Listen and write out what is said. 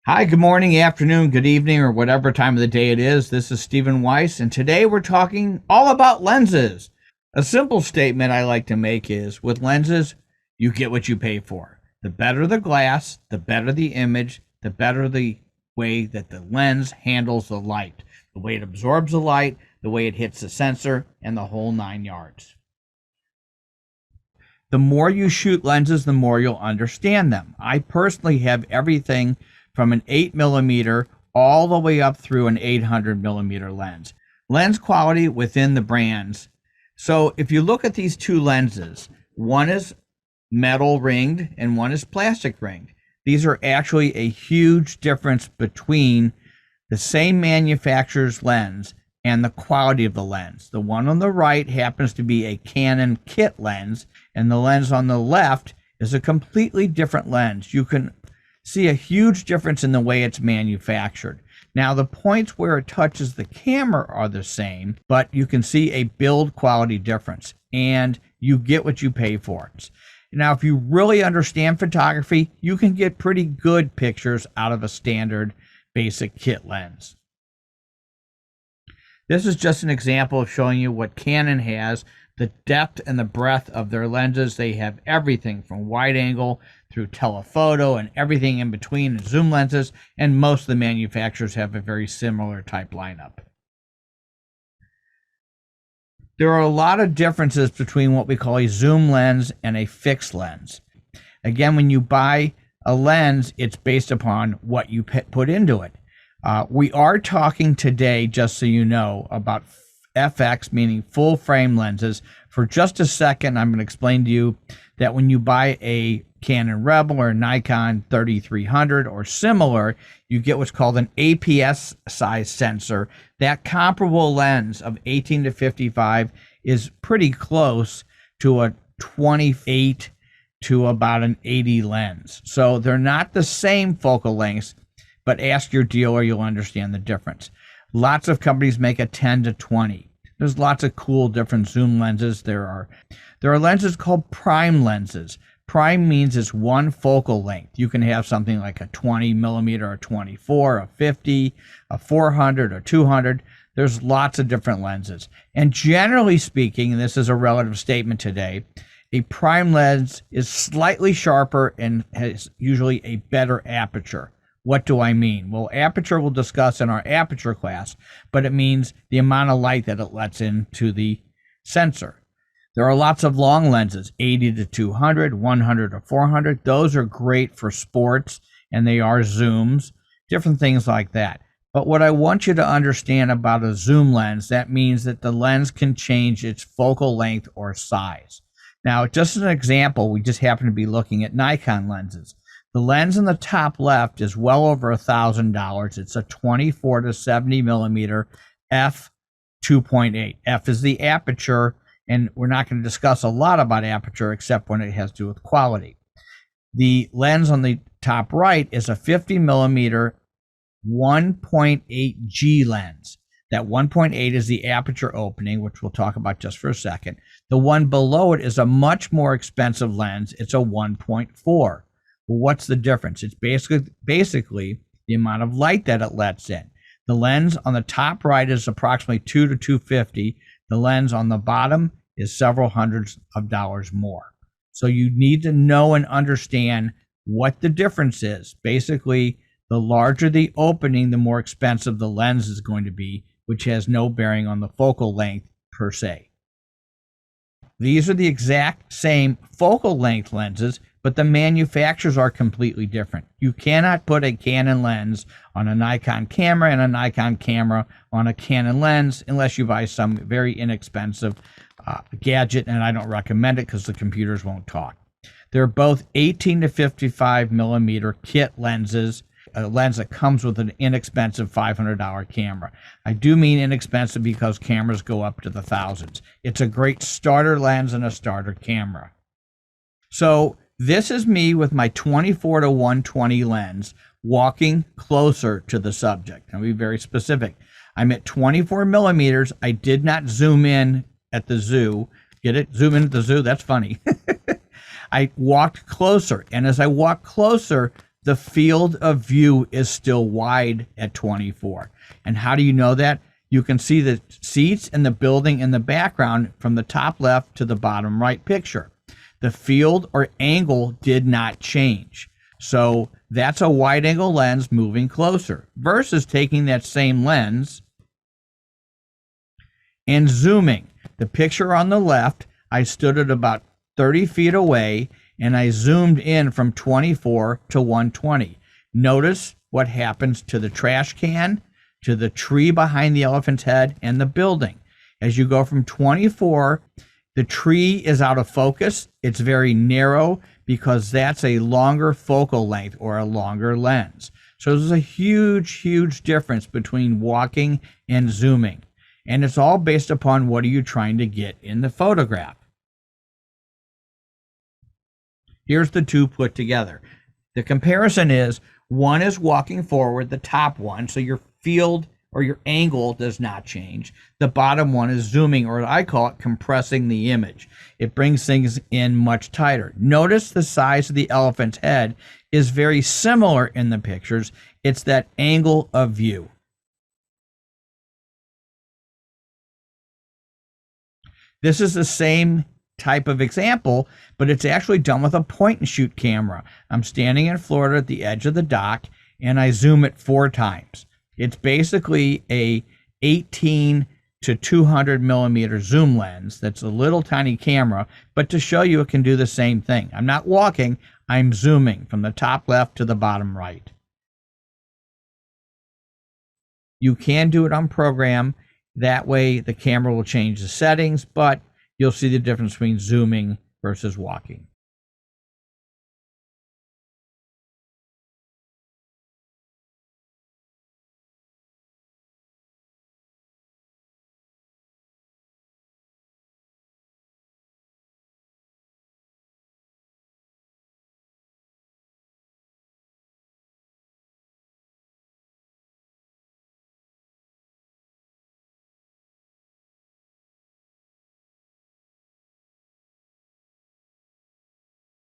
Hi, good morning, afternoon, good evening, or whatever time of the day it is. This is Stephen Weiss, and today we're talking all about lenses. A simple statement I like to make is with lenses, you get what you pay for. The better the glass, the better the image, the better the way that the lens handles the light, the way it absorbs the light, the way it hits the sensor, and the whole 9 yards. The more you shoot lenses, the more you'll understand them. I personally have everything from an 8mm all the way up through an 800mm lens. Lens quality within the brands. So if you look at these two lenses, one is metal ringed and one is plastic ringed. These are actually a huge difference between the same manufacturer's lens and the quality of the lens. The one on the right happens to be a Canon kit lens, and the lens on the left is a completely different lens. You can see a huge difference in the way it's manufactured. Now, the points where it touches the camera are the same, but you can see a build quality difference, and you get what you pay for. Now, if you really understand photography, you can get pretty good pictures out of a standard basic kit lens. This is just an example of showing you what Canon has, the depth and the breadth of their lenses. They have everything from wide angle through telephoto and everything in between, and zoom lenses, and most of the manufacturers have a very similar type lineup. There are a lot of differences between what we call a zoom lens and a fixed lens. Again, when you buy a lens, it's based upon what you put into it. We are talking today, just so you know, about FX, meaning full frame lenses. For just a second, I'm going to explain to you that when you buy a Canon Rebel or Nikon 3300 or similar, you get what's called an APS size sensor. That comparable lens of 18 to 55 is pretty close to a 28 to about an 80 lens. So they're not the same focal lengths, but ask your dealer, you'll understand the difference. Lots of companies make a 10 to 20. There's lots of cool different zoom lenses. There are lenses called prime lenses. Prime means it's one focal length. You can have something like a 20mm, a 24, a 50, a 400, or 200. There's lots of different lenses. And generally speaking, and this is a relative statement today, a prime lens is slightly sharper and has usually a better aperture. What do I mean? Well, aperture we'll discuss in our aperture class, but it means the amount of light that it lets into the sensor. There are lots of long lenses, 80 to 200, 100 to 400. Those are great for sports, and they are zooms, different things like that. But what I want you to understand about a zoom lens, that means that the lens can change its focal length or size. Now, just as an example, we just happen to be looking at Nikon lenses. The lens in the top left is well over $1,000. It's a 24 to 70mm f2.8. F is the aperture, and we're not going to discuss a lot about aperture except when it has to do with quality. The lens on the top right is a 50mm 1.8 G lens. That 1.8 is the aperture opening, which we'll talk about just for a second. The one below it is a much more expensive lens. It's a 1.4. Well, what's the difference? It's basically the amount of light that it lets in. The lens on the top right is approximately 2 to 250. The lens on the bottom is several hundreds of dollars more. So you need to know and understand what the difference is. Basically, the larger the opening, the more expensive the lens is going to be, which has no bearing on the focal length per se. These are the exact same focal length lenses, but the manufacturers are completely different. You cannot put a Canon lens on a Nikon camera and a Nikon camera on a Canon lens unless you buy some very inexpensive gadget, and I don't recommend it because the computers won't talk. They're both 18 to 55mm kit lenses, a lens that comes with an inexpensive $500 camera. I do mean inexpensive because cameras go up to the thousands. It's a great starter lens and a starter camera. So this is me with my 24 to 120 lens walking closer to the subject. I'll be very specific. I'm at 24 millimeters. I did not zoom in at the zoo. Get it? Zoom in at the zoo? That's funny. I walked closer. And as I walked closer, the field of view is still wide at 24. And how do you know that? You can see the seats and the building in the background from the top left to the bottom right picture. The field or angle did not change. So that's a wide angle lens moving closer versus taking that same lens and zooming. The picture on the left, I stood at about 30 feet away and I zoomed in from 24 to 120. Notice what happens to the trash can, to the tree behind the elephant's head, and the building. As you go from 24, the tree is out of focus. It's very narrow because that's a longer focal length or a longer lens. So there's a huge, huge difference between walking and zooming. And it's all based upon what are you trying to get in the photograph. Here's the two put together. The comparison is one is walking forward, the top one, so your field or your angle does not change. The bottom one is zooming, or I call it compressing the image. It brings things in much tighter. Notice the size of the elephant's head is very similar in the pictures. It's that angle of view. This is the same type of example, but it's actually done with a point and shoot camera. I'm standing in Florida at the edge of the dock and I zoom it 4 times. It's basically a 18 to 200 millimeter zoom lens that's a little tiny camera, but to show you it can do the same thing. I'm not walking, I'm zooming from the top left to the bottom right. You can do it on program. That way the camera will change the settings, but you'll see the difference between zooming versus walking.